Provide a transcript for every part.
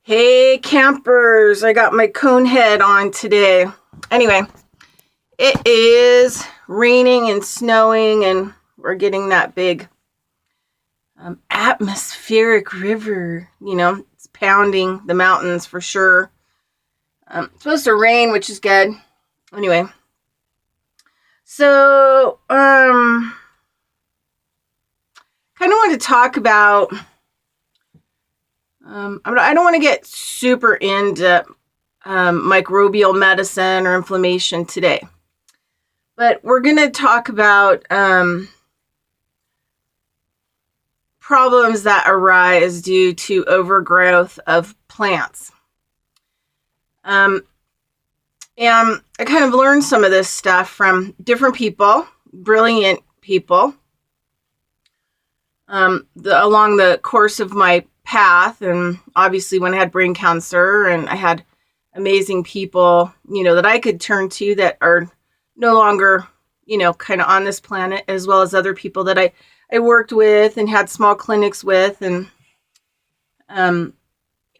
Hey campers, I got my cone head on today. Anyway, it is raining and snowing and we're getting that big atmospheric river, it's pounding the mountains for sure. It's supposed to rain, which is good. Anyway, so kind of want to talk about I don't want to get super into microbial medicine or inflammation today, but we're going to talk about problems that arise due to overgrowth of plants. And I kind of learned some of this stuff from different people, brilliant people, along the course of my path. And obviously when I had brain cancer, and I had amazing people, that I could turn to that are no longer, kind of on this planet, as well as other people that I worked with and had small clinics with, and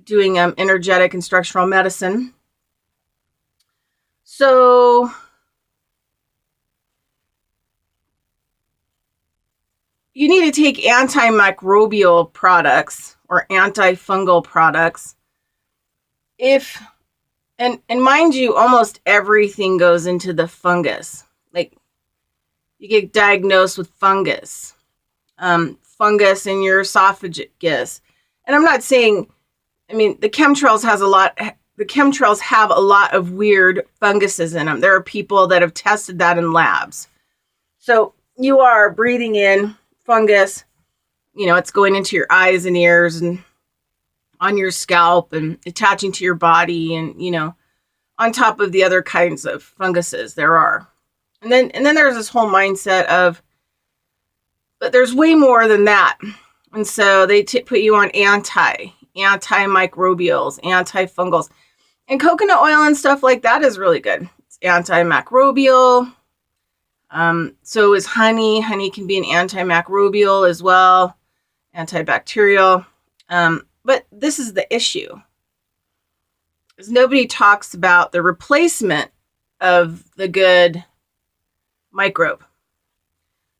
doing energetic and structural medicine. So you need to take antimicrobial products or antifungal products and mind you, almost everything goes into the fungus. Like, you get diagnosed with fungus in your esophagus. And I'm not saying, the chemtrails have a lot of weird funguses in them. There are people that have tested that in labs. So you are breathing in fungus, it's going into your eyes and ears and on your scalp and attaching to your body, and, on top of the other kinds of funguses there are. And then there's this whole mindset of, but there's way more than that. And so they put you on antimicrobials, antifungals, and coconut oil and stuff like that is really good. It's antimicrobial. So is honey. Honey can be an antimicrobial as well, antibacterial. But this is the issue, is nobody talks about the replacement of the good microbe,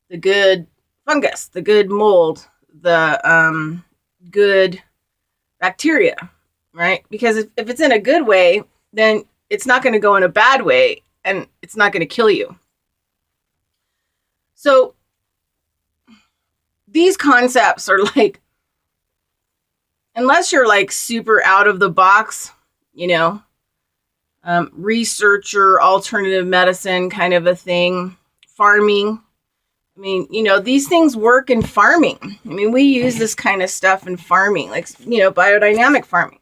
the good fungus, the good mold, the good bacteria, right? Because if it's in a good way, then it's not going to go in a bad way, and it's not going to kill you. So these concepts are like, unless you're like super out of the box, researcher, alternative medicine kind of a thing, farming. These things work in farming. We use this kind of stuff in farming, like, biodynamic farming.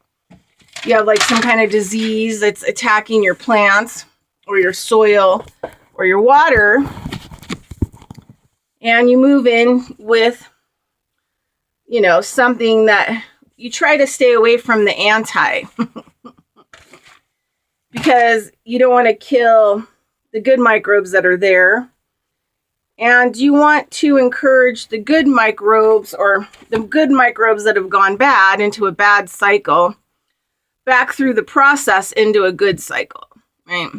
You have like some kind of disease that's attacking your plants or your soil or your water, and you move in with, something that you try to stay away from the anti because you don't want to kill the good microbes that are there. And you want to encourage the good microbes, or the good microbes that have gone bad into a bad cycle, back through the process into a good cycle, right?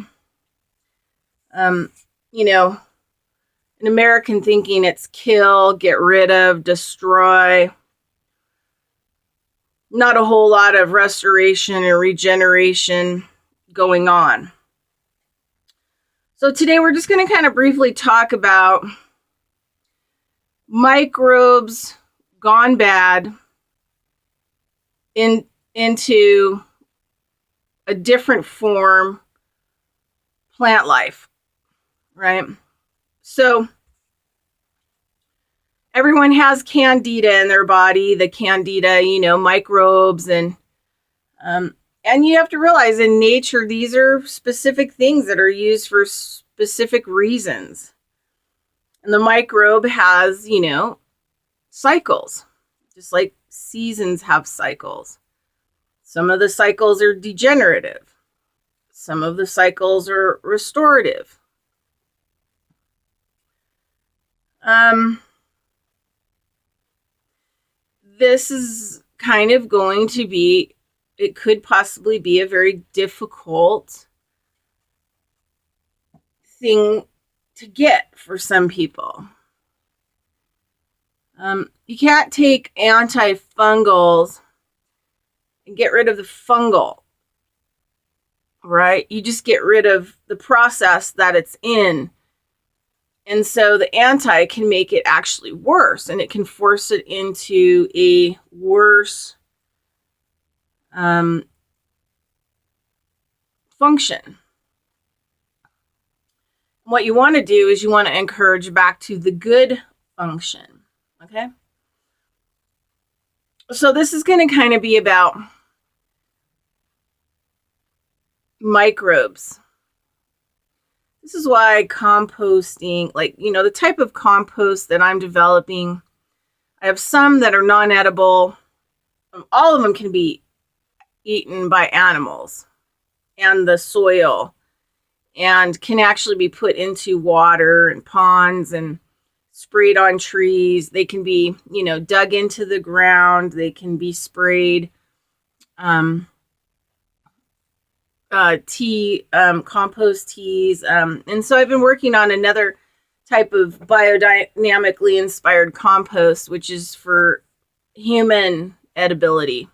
In American thinking, it's kill, get rid of, destroy. Not a whole lot of restoration and regeneration going on. So today we're just going to kind of briefly talk about microbes gone bad into a different form, plant life, right? So everyone has candida in their body, the candida, microbes, and you have to realize in nature, these are specific things that are used for specific reasons. And the microbe has, cycles, just like seasons have cycles. Some of the cycles are degenerative. Some of the cycles are restorative. This is kind of going to be it could possibly be a very difficult thing to get for some people. You can't take antifungals and get rid of the fungal, right? You just get rid of the process that it's in. And so the anti can make it actually worse, and it can force it into a worse function. What you want to do is you want to encourage back to the good function, okay? So this is going to kind of be about microbes. This is why composting, like, the type of compost that I'm developing, I have some that are non-edible. All of them can be eaten by animals and the soil, and can actually be put into water and ponds and sprayed on trees. They can be, dug into the ground. They can be sprayed. Compost teas. And so I've been working on another type of biodynamically inspired compost, which is for human edibility,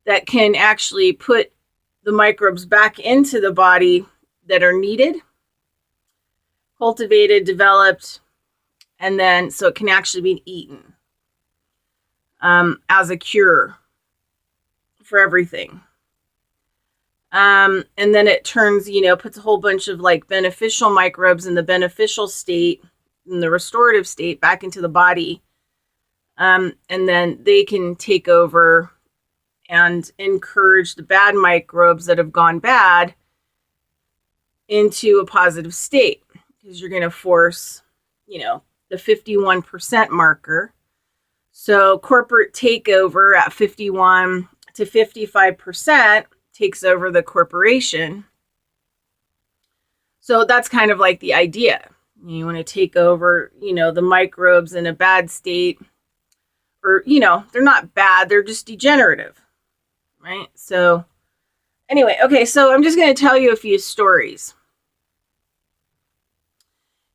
that can actually put the microbes back into the body that are needed, cultivated, developed, and then so it can actually be eaten as a cure for everything. And then it turns, puts a whole bunch of like beneficial microbes in the beneficial state, in the restorative state, back into the body. And then they can take over and encourage the bad microbes that have gone bad into a positive state, because you're going to force, the 51% marker. So corporate takeover at 51 to 55% takes over the corporation. So that's kind of like the idea. You want to take over, the microbes in a bad state, or, they're not bad, they're just degenerative, right? So anyway, okay, so I'm just going to tell you a few stories.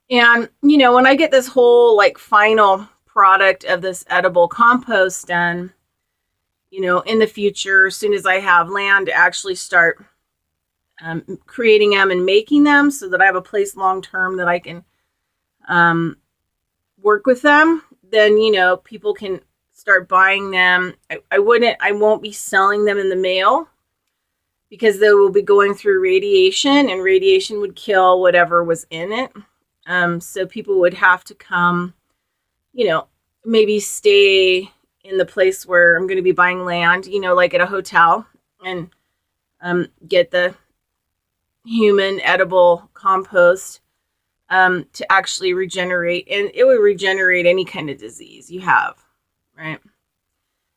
And, when I get this whole like final product of this edible compost done, in the future, as soon as I have land to actually start creating them and making them, so that I have a place long term that I can work with them, then, people can start buying them. I won't be selling them in the mail, because they will be going through radiation, and radiation would kill whatever was in it. So people would have to come, maybe stay in the place where I'm going to be buying land, like at a hotel, and get the human edible compost to actually regenerate. And it would regenerate any kind of disease you have, right?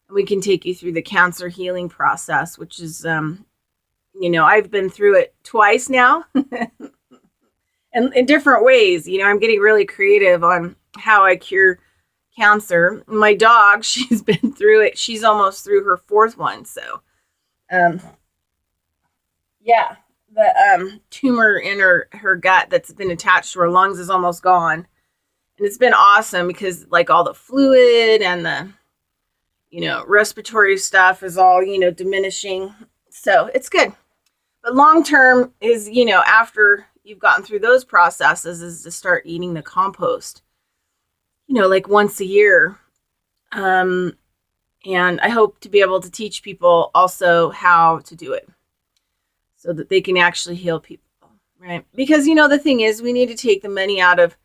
And we can take you through the cancer healing process, which is, I've been through it twice now. And in different ways. I'm getting really creative on how I cure cancer. My dog, she's been through it. She's almost through her fourth one. So, yeah, the tumor in her gut that's been attached to her lungs is almost gone. And it's been awesome, because like all the fluid and the, respiratory stuff is all, diminishing. So it's good. But long term is, after you've gotten through those processes, is to start eating the compost, like once a year. And I hope to be able to teach people also how to do it, so that they can actually heal people, right? Because, the thing is, we need to take the money out of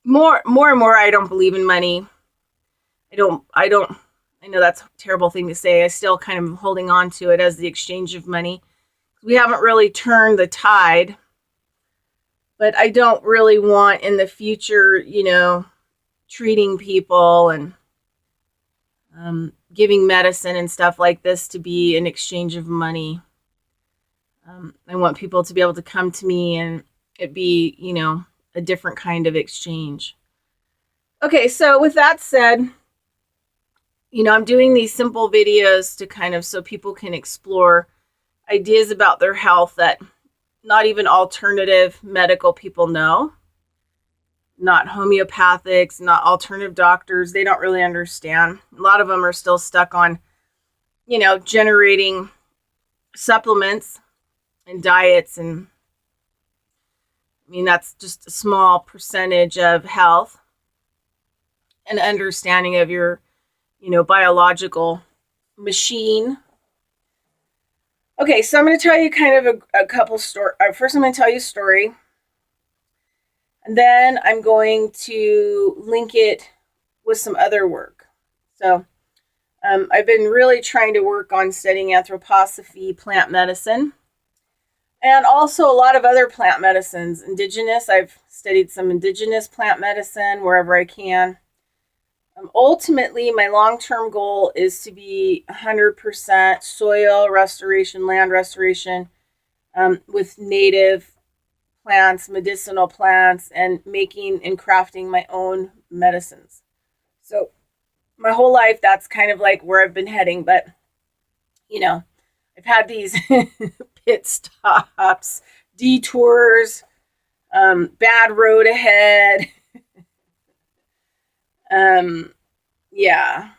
more and more. I don't believe in money. I know that's a terrible thing to say. I still kind of holding on to it as the exchange of money. We haven't really turned the tide, but I don't really want in the future, treating people and giving medicine and stuff like this to be an exchange of money. I want people to be able to come to me and it be, a different kind of exchange. Okay, so with that said, I'm doing these simple videos to kind of so people can explore ideas about their health that not even alternative medical people know, not homeopathics, not alternative doctors. They don't really understand. A lot of them are still stuck on, generating supplements and diets. And I mean, that's just a small percentage of health and understanding of your, biological machine. Okay, so I'm going to tell you kind of a couple stories. First, I'm going to tell you a story. And then I'm going to link it with some other work. So I've been really trying to work on studying anthroposophy, plant medicine, and also a lot of other plant medicines. Indigenous, I've studied some indigenous plant medicine wherever I can. Ultimately, my long-term goal is to be 100% soil restoration, land restoration, with native plants, medicinal plants, and making and crafting my own medicines. So my whole life, that's kind of like where I've been heading. But, I've had these pit stops, detours, bad road ahead. Yeah,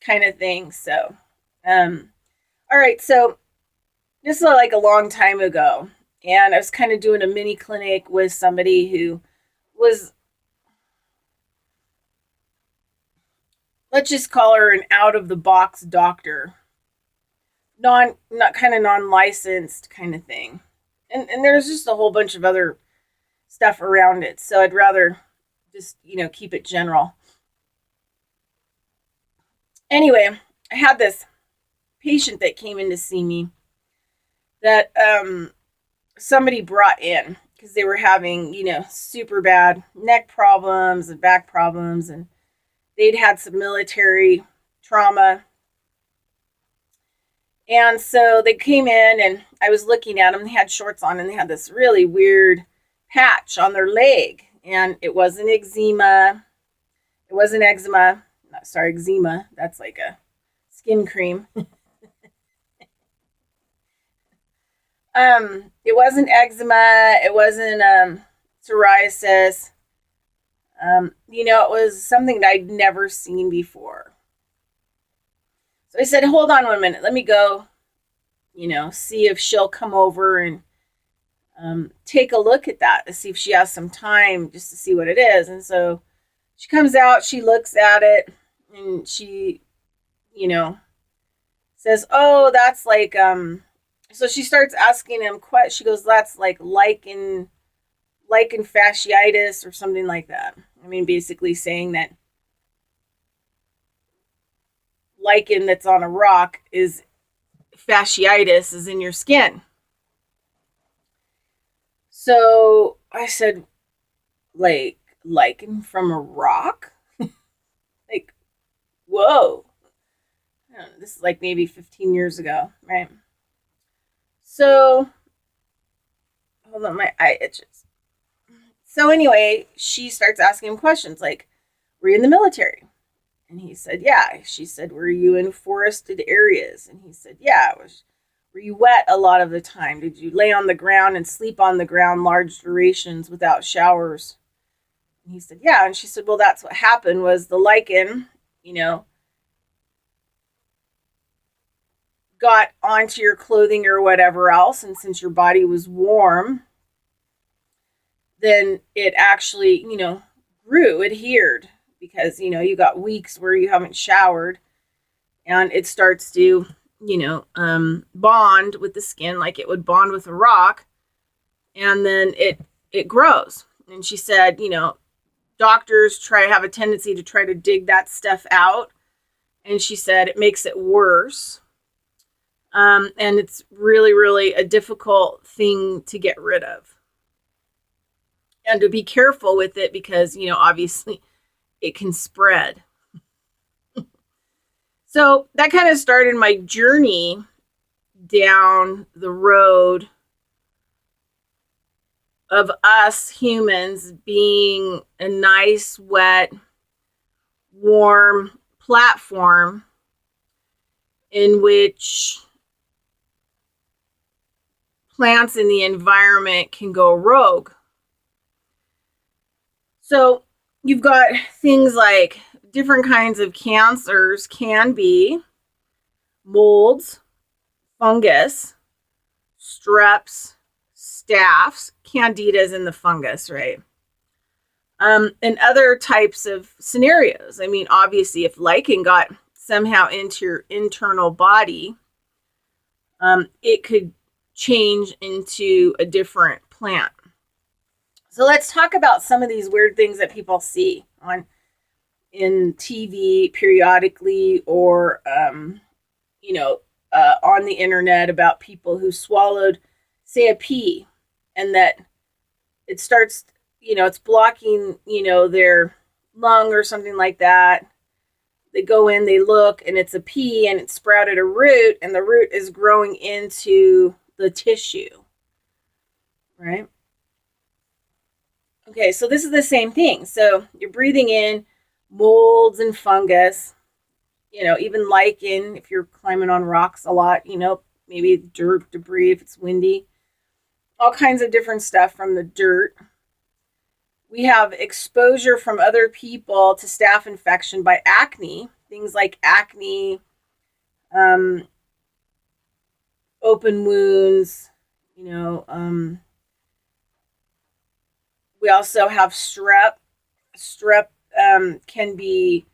kind of thing. So, all right. So this is like a long time ago. And I was kind of doing a mini clinic with somebody who was, let's just call her an out-of-the-box doctor. Not kind of non-licensed kind of thing. And there's just a whole bunch of other stuff around it. So I'd rather just, keep it general. Anyway, I had this patient that came in to see me that somebody brought in because they were having, super bad neck problems and back problems, and they'd had some military trauma. And so they came in and I was looking at them. They had shorts on and they had this really weird patch on their leg. And it wasn't eczema. It wasn't eczema. Sorry, eczema. That's like a skin cream. It wasn't eczema. It wasn't psoriasis. It was something that I'd never seen before. So I said, hold on 1 minute. Let me go, see if she'll come over and take a look at that to see if she has some time just to see what it is. And so she comes out, she looks at it, and she, says, oh, that's like, so she starts asking him questions. She goes, that's like lichen fasciitis or something like that. I mean, basically saying that lichen that's on a rock is fasciitis is in your skin. So I said, like lichen from a rock? Like, whoa. This is like maybe 15 years ago, right? So, hold on, my eye itches. So anyway, she starts asking him questions like, were you in the military? And he said, yeah. She said, were you in forested areas? And he said, yeah. Were you wet a lot of the time? Did you lay on the ground and sleep on the ground large durations without showers? And he said, yeah. And she said, well, that's what happened was the lichen, got onto your clothing or whatever else. And since your body was warm, then it actually, grew, adhered. Because, you got weeks where you haven't showered and it starts to, bond with the skin like it would bond with a rock. And then it grows. And she said, doctors have a tendency to try to dig that stuff out. And she said it makes it worse. And it's really, really a difficult thing to get rid of. And to be careful with it because, obviously it can spread. So that kind of started my journey down the road of us humans being a nice, wet, warm platform in which plants in the environment can go rogue. So you've got things like different kinds of cancers can be molds, fungus, streps, staphs, candidas in the fungus, right? And other types of scenarios. I mean, obviously, if lichen got somehow into your internal body, it could change into a different plant. So let's talk about some of these weird things that people see in TV periodically, or on the internet, about people who swallowed, say, a pea, and that it starts, it's blocking, their lung or something like that. They go in, they look, and it's a pea, and it sprouted a root, and the root is growing into the tissue, right? Okay, so this is the same thing. So you're breathing in molds and fungus, even lichen if you're climbing on rocks a lot, maybe dirt, debris if it's windy, all kinds of different stuff from the dirt. We have exposure from other people to staph infection by acne, things like acne, open wounds, we also have strep. Strep can be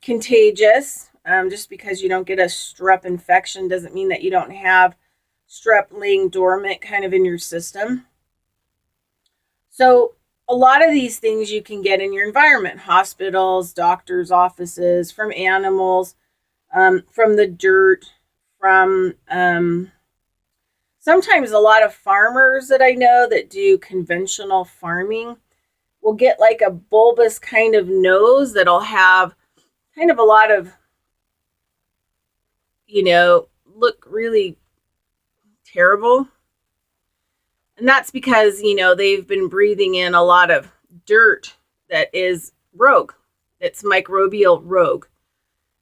contagious. Just because you don't get a strep infection doesn't mean that you don't have strep laying dormant kind of in your system. So a lot of these things you can get in your environment: hospitals, doctors' offices, from animals, from the dirt, from sometimes a lot of farmers that I know that do conventional farming will get like a bulbous kind of nose that'll have kind of a lot of, look really terrible. And that's because, they've been breathing in a lot of dirt that is rogue. It's microbial rogue.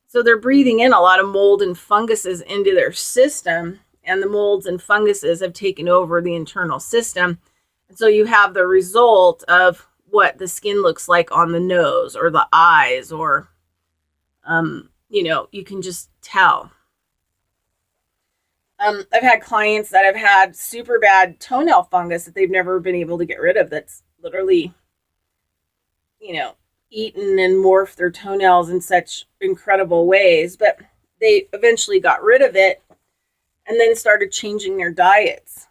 So they're breathing in a lot of mold and funguses into their system, and the molds and funguses have taken over the internal system. And so you have the result of what the skin looks like on the nose or the eyes, or, you can just tell. I've had clients that have had super bad toenail fungus that they've never been able to get rid of. That's literally, eaten and morphed their toenails in such incredible ways. But they eventually got rid of it and then started changing their diets.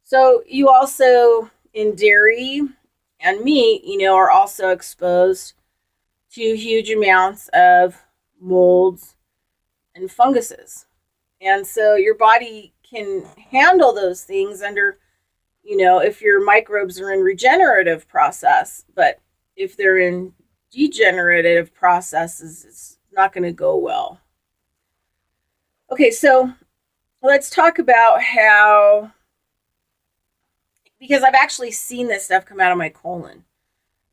So you also, in dairy and meat, are also exposed to huge amounts of molds and funguses. And so your body can handle those things under, if your microbes are in regenerative process. But if they're in degenerative processes, it's not going to go well. Okay, so let's talk about how, because I've actually seen this stuff come out of my colon.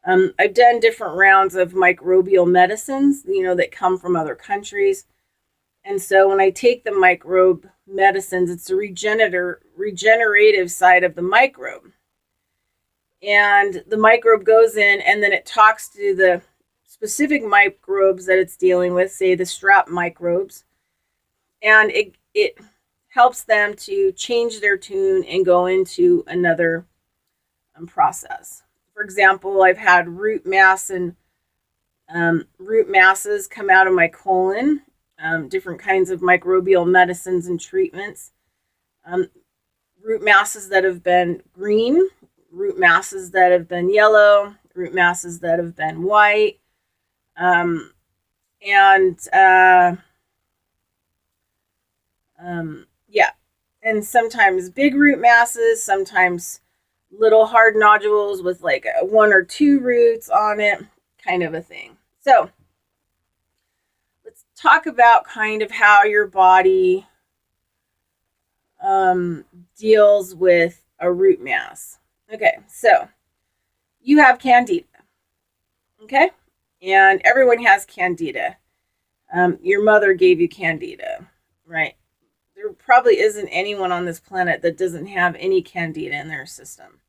I've done different rounds of microbial medicines, that come from other countries. And so when I take the microbe medicines, it's the regenerative side of the microbe. And the microbe goes in, and then it talks to the specific microbes that it's dealing with, say the strep microbes. And it helps them to change their tune and go into another process. For example, I've had root masses come out of my colon. Different kinds of microbial medicines and treatments. Root masses that have been green, root masses that have been yellow, root masses that have been white, and sometimes big root masses, sometimes little hard nodules with like 1 or 2 roots on it, kind of a thing. So let's talk about kind of how your body deals with a root mass. Okay, so you have candida, okay? And everyone has candida. Your mother gave you candida, right? There probably isn't anyone on this planet that doesn't have any candida in their system.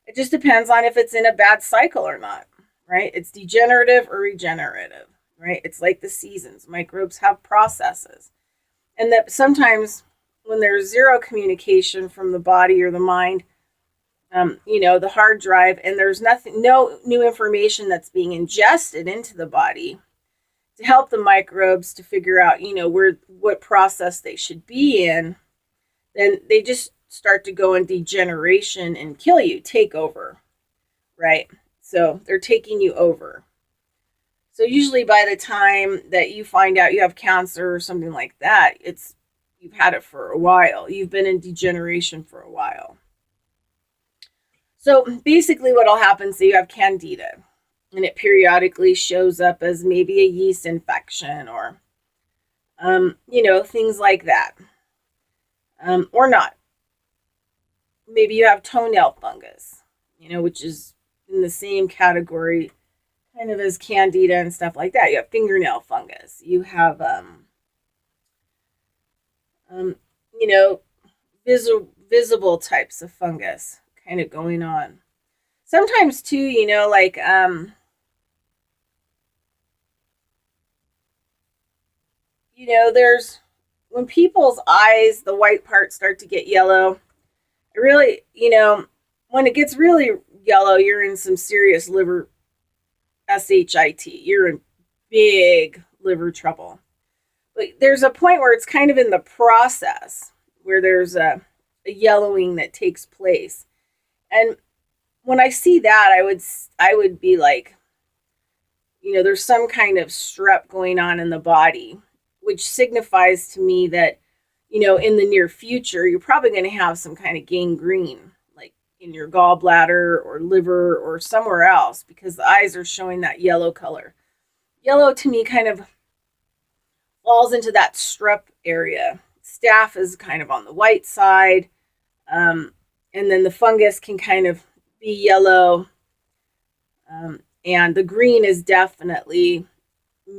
It just depends on if it's in a bad cycle or not, right? It's degenerative or regenerative, right? It's like the seasons. Microbes have processes. And that sometimes when there's zero communication from the body or the mind, the hard drive, and there's no new information that's being ingested into the body to help the microbes to figure out, what process they should be in, then they just start to go in degeneration and kill you, take over, right? So they're taking you over. So usually by the time that you find out you have cancer or something like that, you've had it for a while. You've been in degeneration for a while. So basically what'll happen, so you have candida, and it periodically shows up as maybe a yeast infection or, things like that. Or not. Maybe you have toenail fungus, which is in the same category kind of as candida and stuff like that. You have fingernail fungus. You have, visible types of fungus kind of going on. Sometimes too, there's when people's eyes, the white parts start to get yellow. It really, when it gets really yellow, you're in some serious liver SHIT. You're in big liver trouble. But there's a point where it's kind of in the process where there's a yellowing that takes place. And when I see that, I would be like, there's some kind of strep going on in the body, which signifies to me that, in the near future, you're probably going to have some kind of gangrene, like in your gallbladder or liver or somewhere else, because the eyes are showing that yellow color. Yellow to me kind of falls into that strep area. Staph is kind of on the white side. And then the fungus can kind of be yellow. And the green is definitely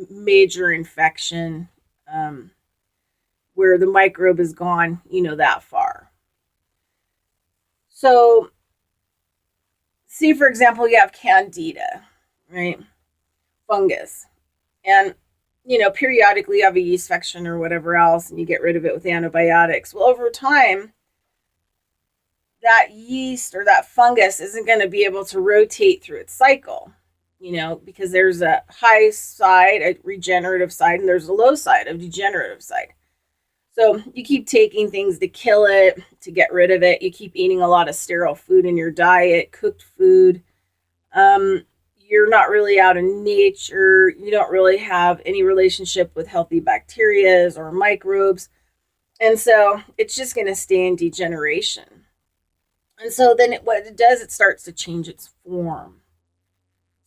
major infection, where the microbe is gone, that far. So, see, for example, you have candida, right? Fungus. And, periodically you have a yeast infection or whatever else, and you get rid of it with antibiotics. Well, over time, that yeast or that fungus isn't going to be able to rotate through its cycle, because there's a high side, a regenerative side, and there's a low side, a degenerative side. So you keep taking things to kill it, to get rid of it. You keep eating a lot of sterile food in your diet, cooked food. You're not really out in nature. You don't really have any relationship with healthy bacteria or microbes. And so it's just going to stay in degeneration. And so then what it does, it starts to change its form.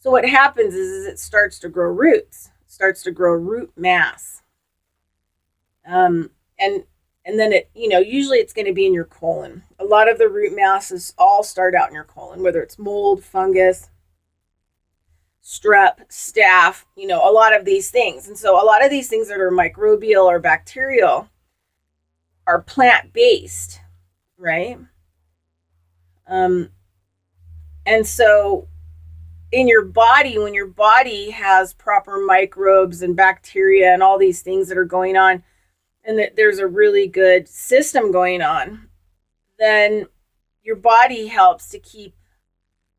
So what happens is it starts to grow roots, starts to grow root mass. And then it, usually it's going to be in your colon. A lot of the root masses all start out in your colon, whether it's mold, fungus, strep, staph, a lot of these things. And so a lot of these things that are microbial or bacterial are plant-based, right? And so in your body, when your body has proper microbes and bacteria and all these things that are going on, and that there's a really good system going on, then your body helps to keep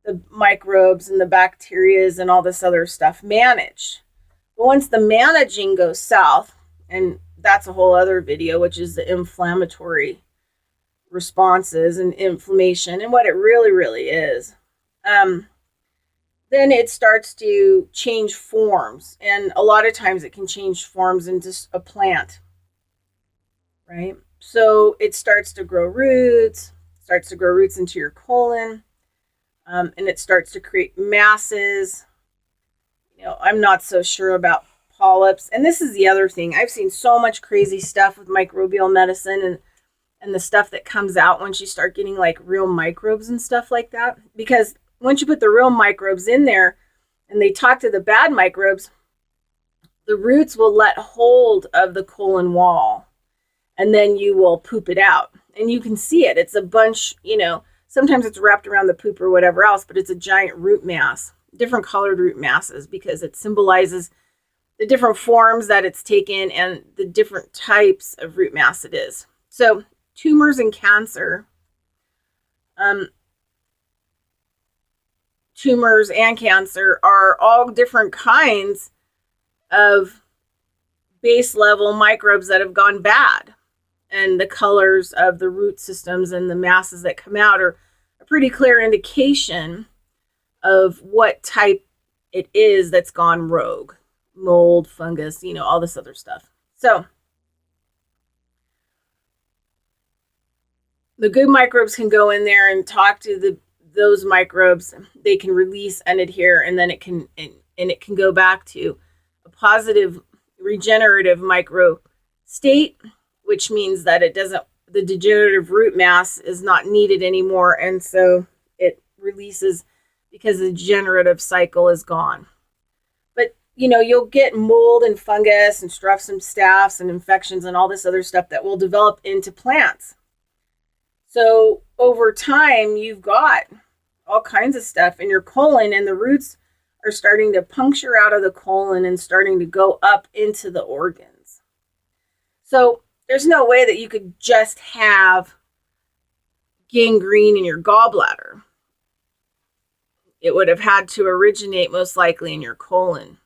the microbes and the bacterias and all this other stuff managed. But once the managing goes south, and that's a whole other video, which is the inflammatory responses and inflammation and what it really, really is, then it starts to change forms. And a lot of times it can change forms into a plant, right? So it starts to grow roots into your colon, and it starts to create masses. I'm not so sure about polyps. And this is the other thing. I've seen so much crazy stuff with microbial medicine and the stuff that comes out once you start getting like real microbes and stuff like that. Because once you put the real microbes in there, and they talk to the bad microbes, the roots will let hold of the colon wall, and then you will poop it out. And you can see it. It's a bunch, sometimes it's wrapped around the poop or whatever else, but it's a giant root mass, different colored root masses, because it symbolizes the different forms that it's taken and the different types of root mass it is. So tumors and cancer, are all different kinds of base level microbes that have gone bad. And the colors of the root systems and the masses that come out are a pretty clear indication of what type it is that's gone rogue. Mold, fungus, all this other stuff. So the good microbes can go in there and talk to those microbes. They can release and adhere, and then it can go back to a positive regenerative micro state, which means that the degenerative root mass is not needed anymore, and so it releases because the degenerative cycle is gone. But you'll get mold and fungus and strufs and staphs and infections and all this other stuff that will develop into plants. So over time, you've got all kinds of stuff in your colon, and the roots are starting to puncture out of the colon and starting to go up into the organs. So there's no way that you could just have gangrene in your gallbladder. It would have had to originate most likely in your colon.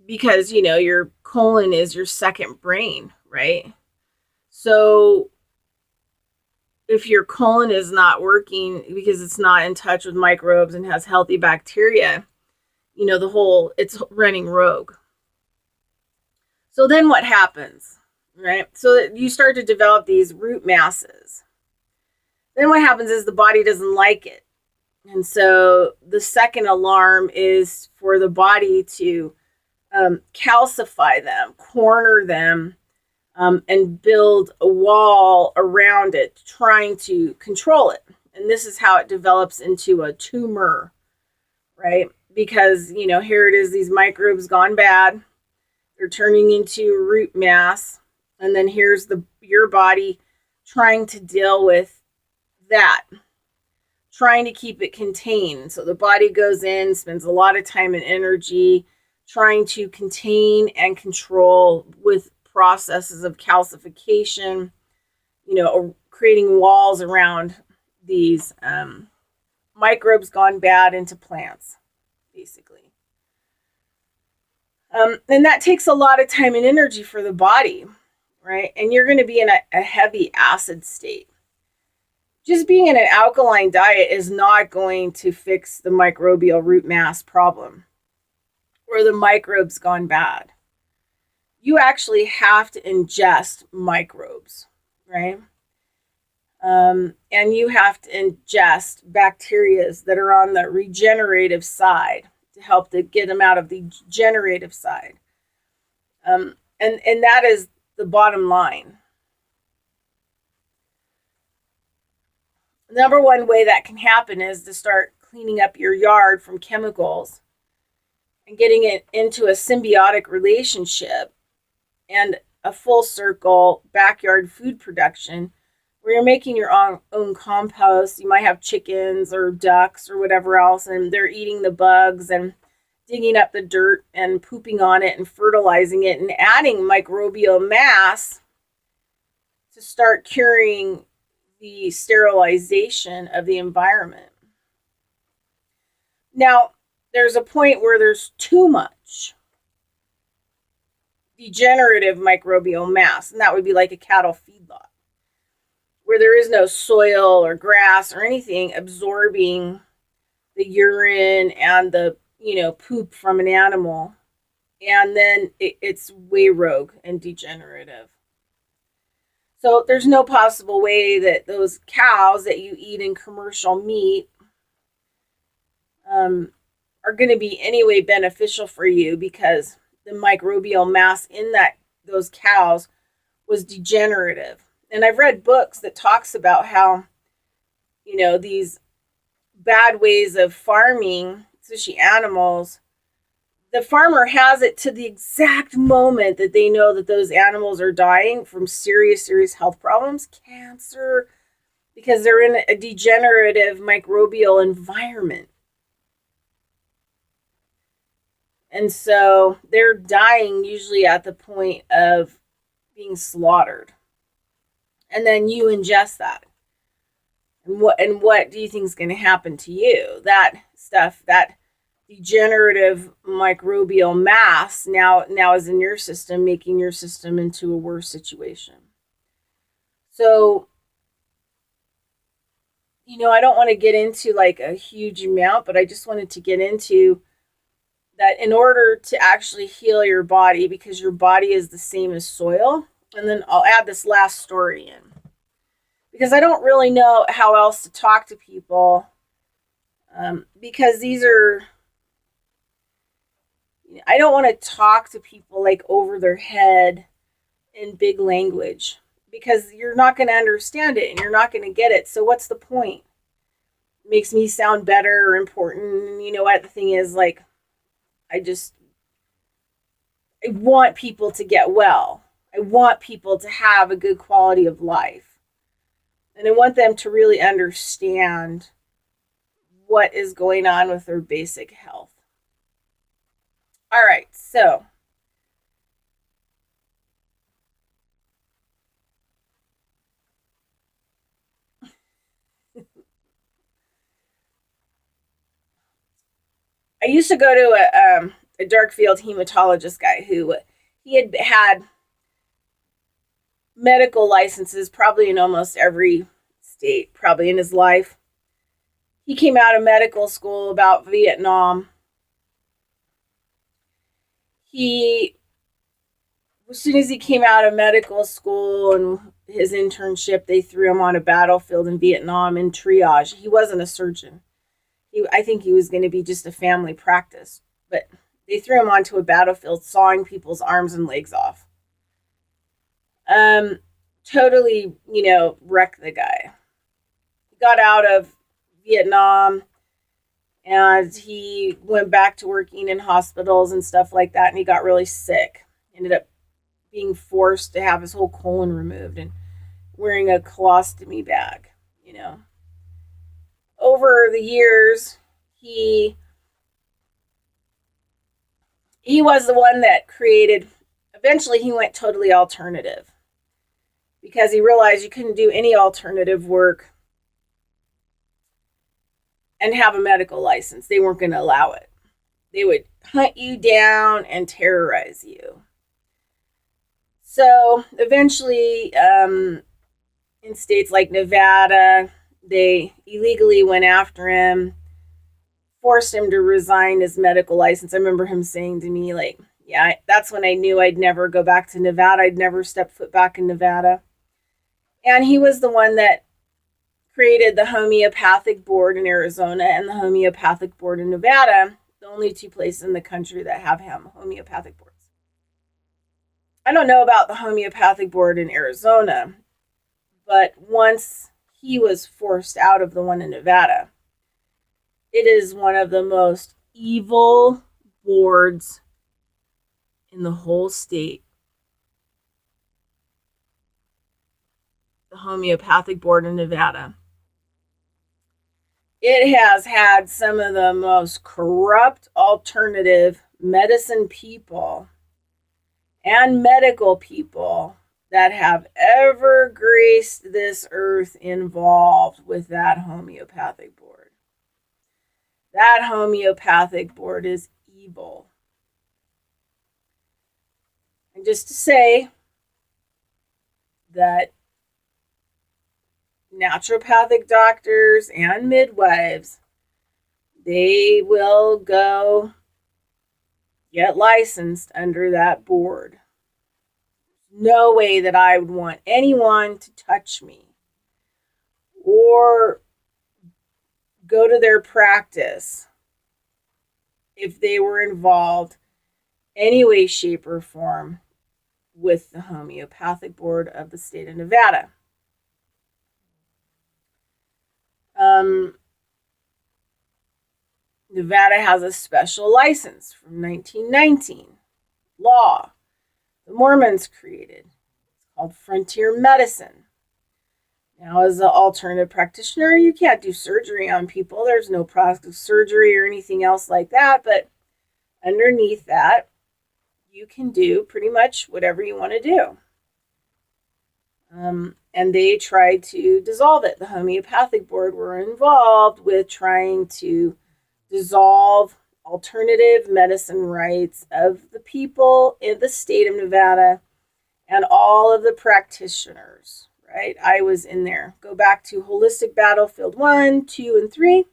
Because, your colon is your second brain, right? So if your colon is not working because it's not in touch with microbes and has healthy bacteria, it's running rogue. So then what happens, right? So that you start to develop these root masses. Then what happens is the body doesn't like it. And so the second alarm is for the body to calcify them, corner them, and build a wall around it, trying to control it. And this is how it develops into a tumor, right? Because, here it is, these microbes gone bad. They're turning into root mass. And then here's your body trying to deal with that, trying to keep it contained. So the body goes in, spends a lot of time and energy trying to contain and control with processes of calcification, creating walls around these microbes gone bad into plants, basically. And that takes a lot of time and energy for the body, right? And you're going to be in a heavy acid state. Just being in an alkaline diet is not going to fix the microbial root mass problem or the microbes gone bad. You actually have to ingest microbes, right? And you have to ingest bacteria that are on the regenerative side to help to get them out of the generative side. And that is the bottom line. The number one way that can happen is to start cleaning up your yard from chemicals and getting it into a symbiotic relationship and a full circle backyard food production where you're making your own compost. You might have chickens or ducks or whatever else, and they're eating the bugs and digging up the dirt and pooping on it and fertilizing it and adding microbial mass to start curing the sterilization of the environment. Now, there's a point where there's too much degenerative microbial mass, and that would be like a cattle feedlot, where there is no soil or grass or anything absorbing the urine and the poop from an animal, and then it's way rogue and degenerative. So there's no possible way that those cows that you eat in commercial meat are going to be any way beneficial for you, because the microbial mass in those cows was degenerative. And I've read books that talks about how, these bad ways of farming, especially animals, the farmer has it to the exact moment that they know that those animals are dying from serious, serious health problems, cancer, because they're in a degenerative microbial environment. And so they're dying usually at the point of being slaughtered. And then you ingest that. And what do you think is going to happen to you? That stuff, that degenerative microbial mass now is in your system, making your system into a worse situation. So, I don't want to get into like a huge amount, but I just wanted to get into that in order to actually heal your body, because your body is the same as soil. And then I'll add this last story in, because I don't really know how else to talk to people, because these are, I don't want to talk to people like over their head in big language, because you're not going to understand it and you're not going to get it. So what's the point? It makes me sound better or important. You know what? The thing is, like, I want people to get well. I want people to have a good quality of life. And I want them to really understand what is going on with their basic health. All right, so I used to go to a dark field hematologist guy who he had medical licenses probably in almost every state, probably in his life. He came out of medical school about Vietnam. As soon as he came out of medical school and his internship, they threw him on a battlefield in Vietnam in triage. He wasn't a surgeon. I think he was going to be just a family practice, but they threw him onto a battlefield, sawing people's arms and legs off. Totally, wrecked the guy. He got out of Vietnam and he went back to working in hospitals and stuff like that, and he got really sick. Ended up being forced to have his whole colon removed and wearing a colostomy bag, Over the years, he was the one that created, eventually he went totally alternative, because he realized you couldn't do any alternative work and have a medical license. They weren't going to allow it. They would hunt you down and terrorize you. So eventually, in states like Nevada, they illegally went after him, forced him to resign his medical license. I remember him saying to me, like, yeah, that's when I knew I'd never go back to Nevada. I'd never step foot back in Nevada. And he was the one that created the homeopathic board in Arizona and the homeopathic board in Nevada, the only two places in the country that have homeopathic boards. I don't know about the homeopathic board in Arizona, but once he was forced out of the one in Nevada, it is one of the most evil boards in the whole state. The homeopathic board in Nevada. It has had some of the most corrupt alternative medicine people and medical people that have ever graced this earth involved with that homeopathic board. That homeopathic board is evil. And just to say that naturopathic doctors and midwives, they will go get licensed under that board. No way that I would want anyone to touch me or go to their practice if they were involved any way, shape, or form with the homeopathic board of the state of Nevada. Nevada has a special license from 1919, law the Mormons created. It's called frontier medicine. Now, as an alternative practitioner, you can't do surgery on people. There's no plastic surgery or anything else like that. But underneath that, you can do pretty much whatever you want to do. And they tried to dissolve it. The homeopathic board were involved with trying to dissolve alternative medicine rights of the people in the state of Nevada and all of the practitioners. Right? I was in there. Go back to Holistic Battlefield 1, 2, and 3.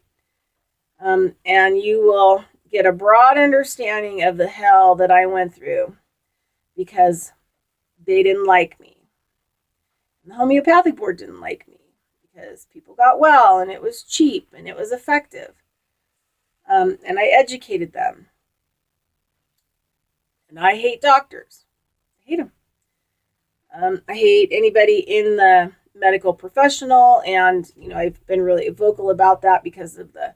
And you will get a broad understanding of the hell that I went through because they didn't like me. And the homeopathic board didn't like me because people got well and it was cheap and it was effective. And I educated them. And I hate doctors. I hate them. I hate anybody in the medical professional, and I've been really vocal about that because of the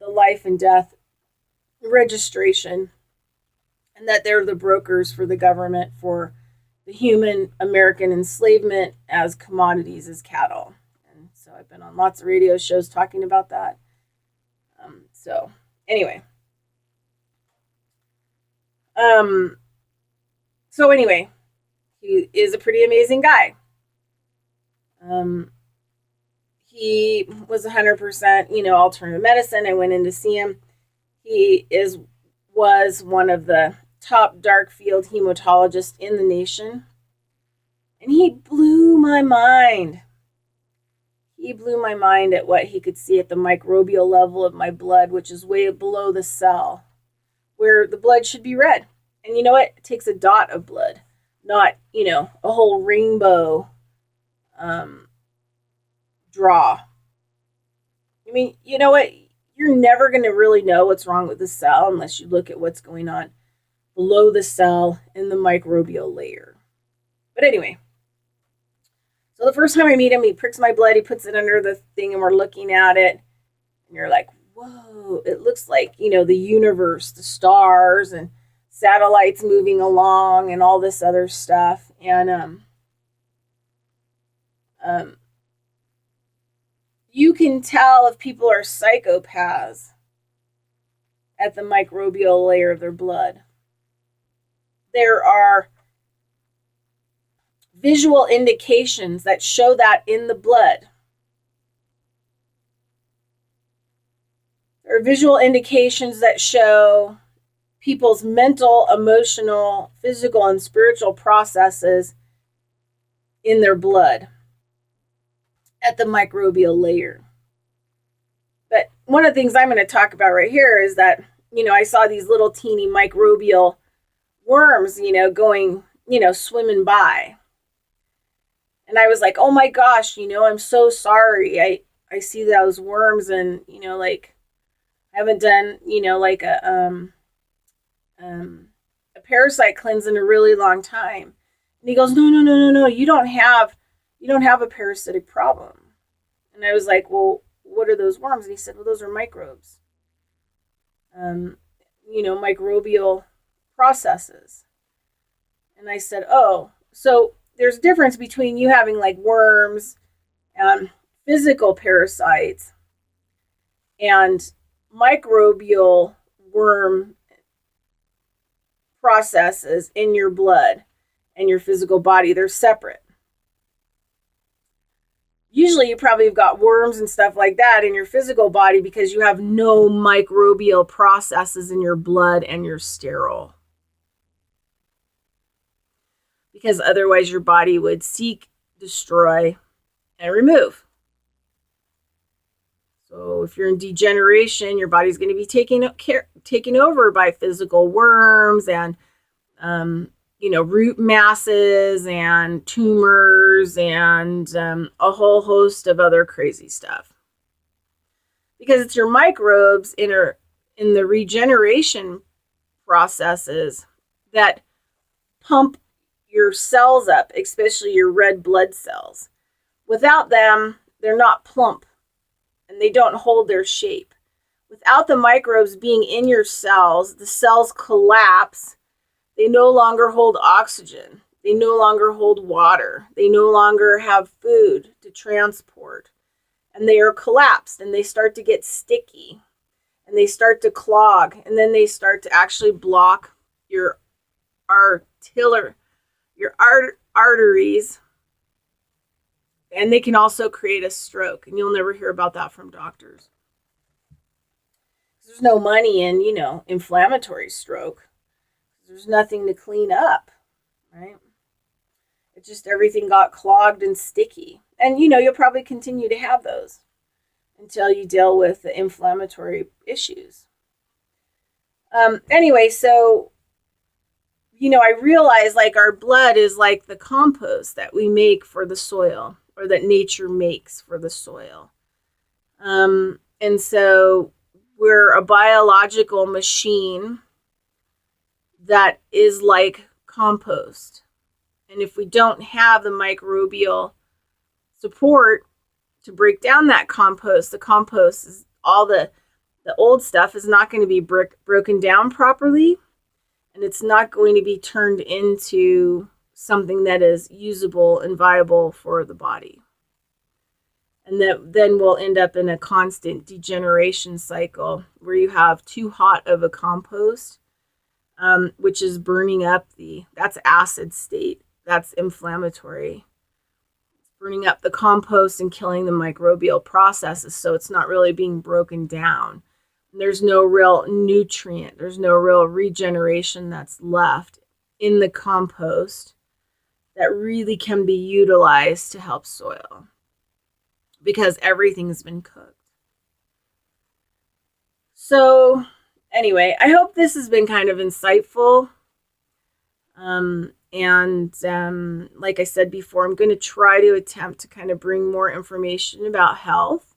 life and death registration, and that they're the brokers for the government for the human American enslavement as commodities, as cattle. And so I've been on lots of radio shows talking about that. So anyway. He is a pretty amazing guy. He was 100%, alternative medicine. I went in to see him. He was one of the top dark field hematologists in the nation. And he blew my mind. He blew my mind at what he could see at the microbial level of my blood, which is way below the cell, where the blood should be red. And you know what? It takes a dot of blood, not, a whole rainbow draw. I mean, you know what? You're never going to really know what's wrong with the cell unless you look at what's going on below the cell in the microbial layer. But anyway, so the first time I meet him, he pricks my blood, he puts it under the thing, and we're looking at it. And you're like, whoa, it looks like, the universe, the stars, and satellites moving along and all this other stuff. And you can tell if people are psychopaths at the microbial layer of their blood. There are visual indications that show that in the blood. There are visual indications that show people's mental, emotional, physical, and spiritual processes in their blood at the microbial layer. But one of the things I'm going to talk about right here is that, I saw these little teeny microbial worms, going, swimming by. And I was like, oh my gosh, I'm so sorry. I see those worms and, I haven't done, a parasite cleanse in a really long time. And he goes, no, you don't have a parasitic problem. And I was like, well, what are those worms? And he said, well, those are microbes. Microbial processes. And I said, oh, so there's a difference between you having like worms and physical parasites and microbial worm processes in your blood and your physical body. They're separate. Usually you probably have got worms and stuff like that in your physical body because you have no microbial processes in your blood and you're sterile. Because otherwise your body would seek, destroy, and remove. So if you're in degeneration, your body's going to be taken over by physical worms and root masses and tumors and a whole host of other crazy stuff. Because it's your microbes in the regeneration processes that pump your cells up, especially your red blood cells. Without them, they're not plump and they don't hold their shape. Without the microbes being in your cells, the cells collapse. They no longer hold oxygen. They no longer hold water. They no longer have food to transport. And they are collapsed, and they start to get sticky, and they start to clog, and then they start to actually block your arteries, and they can also create a stroke, and you'll never hear about that from doctors. There's no money in, inflammatory stroke. There's nothing to clean up, right? It's just everything got clogged and sticky. And, you'll probably continue to have those until you deal with the inflammatory issues. Anyway, so, I realize like our blood is like the compost that we make for the soil, or that nature makes for the soil. And so we're a biological machine that is like compost. And if we don't have the microbial support to break down that compost, the compost is all the old stuff is not going to be broken down properly, and it's not going to be turned into something that is usable and viable for the body. And that then we'll end up in a constant degeneration cycle where you have too hot of a compost, which is burning up that's acid state, that's inflammatory. It's burning up the compost and killing the microbial processes, so it's not really being broken down. There's no real nutrient, there's no real regeneration that's left in the compost that really can be utilized to help soil, because everything's been cooked. So anyway, I hope this has been kind of insightful. And like I said before, I'm going to try to attempt to kind of bring more information about health.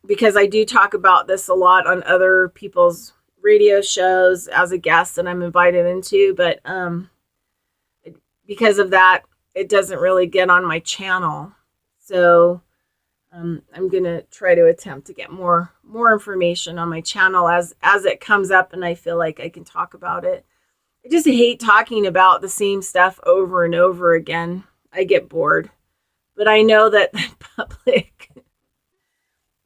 Because I do talk about this a lot on other people's radio shows as a guest that I'm invited into, but because of that, it doesn't really get on my channel. So I'm going to try to attempt to get more information on my channel as it comes up, and I feel like I can talk about it. I just hate talking about the same stuff over and over again. I get bored. But I know that the public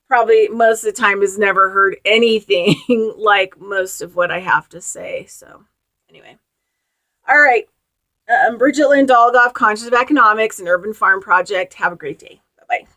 probably most of the time has never heard anything like most of what I have to say. So anyway. All right. I'm Bridget Lynn Dialog, Conscious of Economics and Urban Farm Project. Have a great day. Bye-bye.